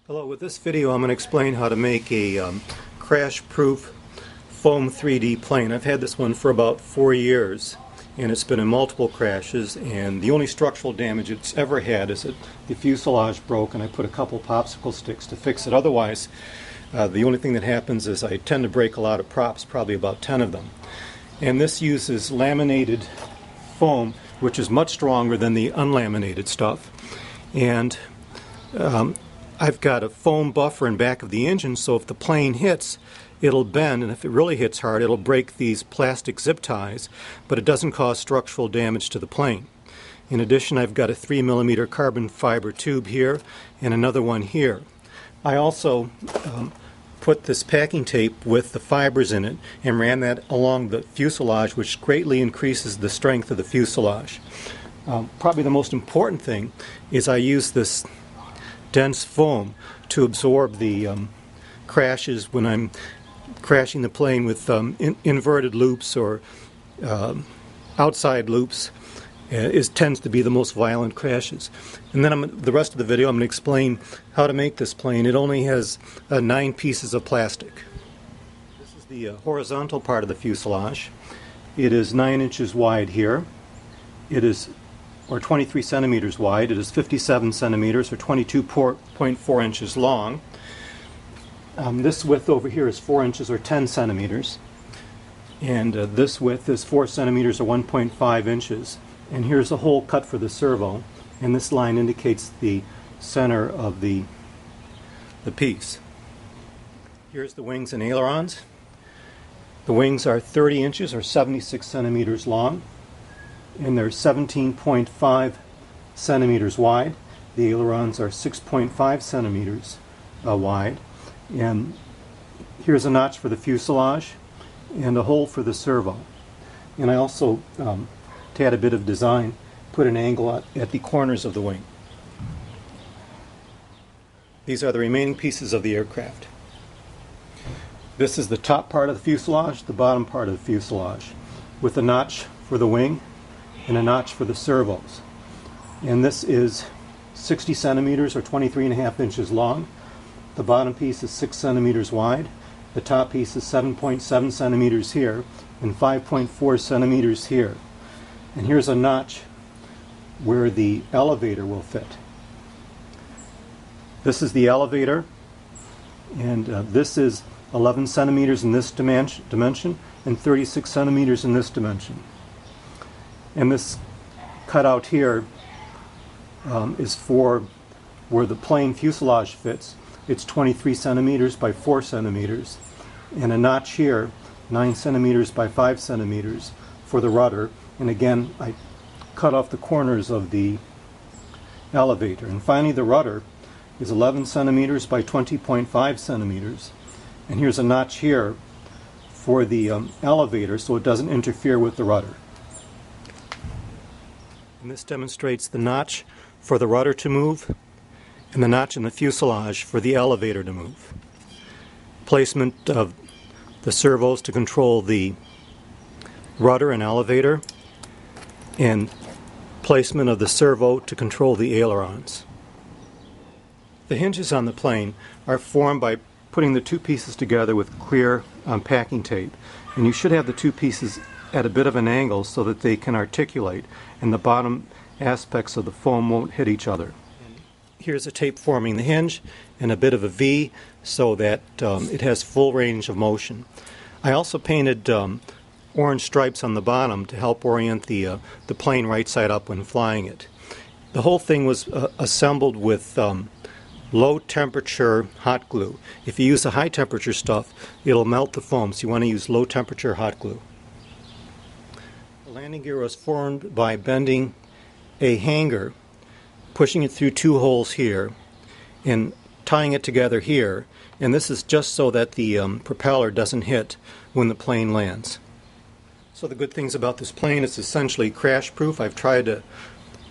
Hello, with this video I'm going to explain how to make a crash-proof foam 3D plane. I've had this one for about 4 years and it's been in multiple crashes, and the only structural damage it's ever had is that the fuselage broke and I put a couple popsicle sticks to fix it. Otherwise, the only thing that happens is I tend to break a lot of props, probably about 10 of them. And this uses laminated foam, which is much stronger than the unlaminated stuff. And I've got a foam buffer in back of the engine, so if the plane hits, it'll bend, and if it really hits hard, it'll break these plastic zip ties, but it doesn't cause structural damage to the plane. In addition, I've got a 3mm carbon fiber tube here and another one here. I also put this packing tape with the fibers in it and ran that along the fuselage, which greatly increases the strength of the fuselage. Probably the most important thing is I use this dense foam to absorb the crashes when I'm crashing the plane with inverted loops or outside loops. Tends to be the most violent crashes. And then the rest of the video I'm going to explain how to make this plane. It only has 9 pieces of plastic. This is the horizontal part of the fuselage. It is 9 inches wide here. It is 23 centimeters wide. It is 57 centimeters or 22.4 inches long. This width over here is 4 inches or 10 centimeters. And this width is 4 centimeters or 1.5 inches. And here's a hole cut for the servo. And this line indicates the center of the piece. Here's the wings and ailerons. The wings are 30 inches or 76 centimeters long. And they're 17.5 centimeters wide. The ailerons are 6.5 centimeters wide. And here's a notch for the fuselage and a hole for the servo. And I also, to add a bit of design, put an angle at the corners of the wing. These are the remaining pieces of the aircraft. This is the top part of the fuselage, the bottom part of the fuselage, with a notch for the wing and a notch for the servos. And this is 60 centimeters or 23.5 inches long. The bottom piece is 6 centimeters wide. The top piece is 7.7 centimeters here and 5.4 centimeters here. And here's a notch where the elevator will fit. This is the elevator, and this is 11 centimeters in this dimension and 36 centimeters in this dimension. And this cutout here is for where the plane fuselage fits. It's 23 centimeters by 4 centimeters. And a notch here, 9 centimeters by 5 centimeters for the rudder. And again, I cut off the corners of the elevator. And finally, the rudder is 11 centimeters by 20.5 centimeters. And here's a notch here for the elevator so it doesn't interfere with the rudder. And this demonstrates the notch for the rudder to move and the notch in the fuselage for the elevator to move. Placement of the servos to control the rudder and elevator, and placement of the servo to control the ailerons. The hinges on the plane are formed by putting the 2 pieces together with clear packing tape. And you should have the 2 pieces at a bit of an angle so that they can articulate and the bottom aspects of the foam won't hit each other. Here's a tape forming the hinge and a bit of a V so that it has full range of motion. I also painted orange stripes on the bottom to help orient the plane right side up when flying it. The whole thing was assembled with low temperature hot glue. If you use the high temperature stuff, it'll melt the foam, so you want to use low temperature hot glue. The landing gear was formed by bending a hanger, pushing it through 2 holes here, and tying it together here. And this is just so that the propeller doesn't hit when the plane lands. So the good things about this plane, it's essentially crash-proof. I've tried to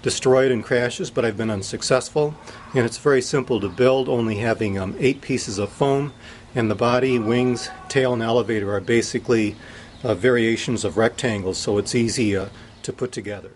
destroy it in crashes, but I've been unsuccessful. And it's very simple to build, only having 8 pieces of foam, and the body, wings, tail, and elevator are basically variations of rectangles, so it's easy to put together.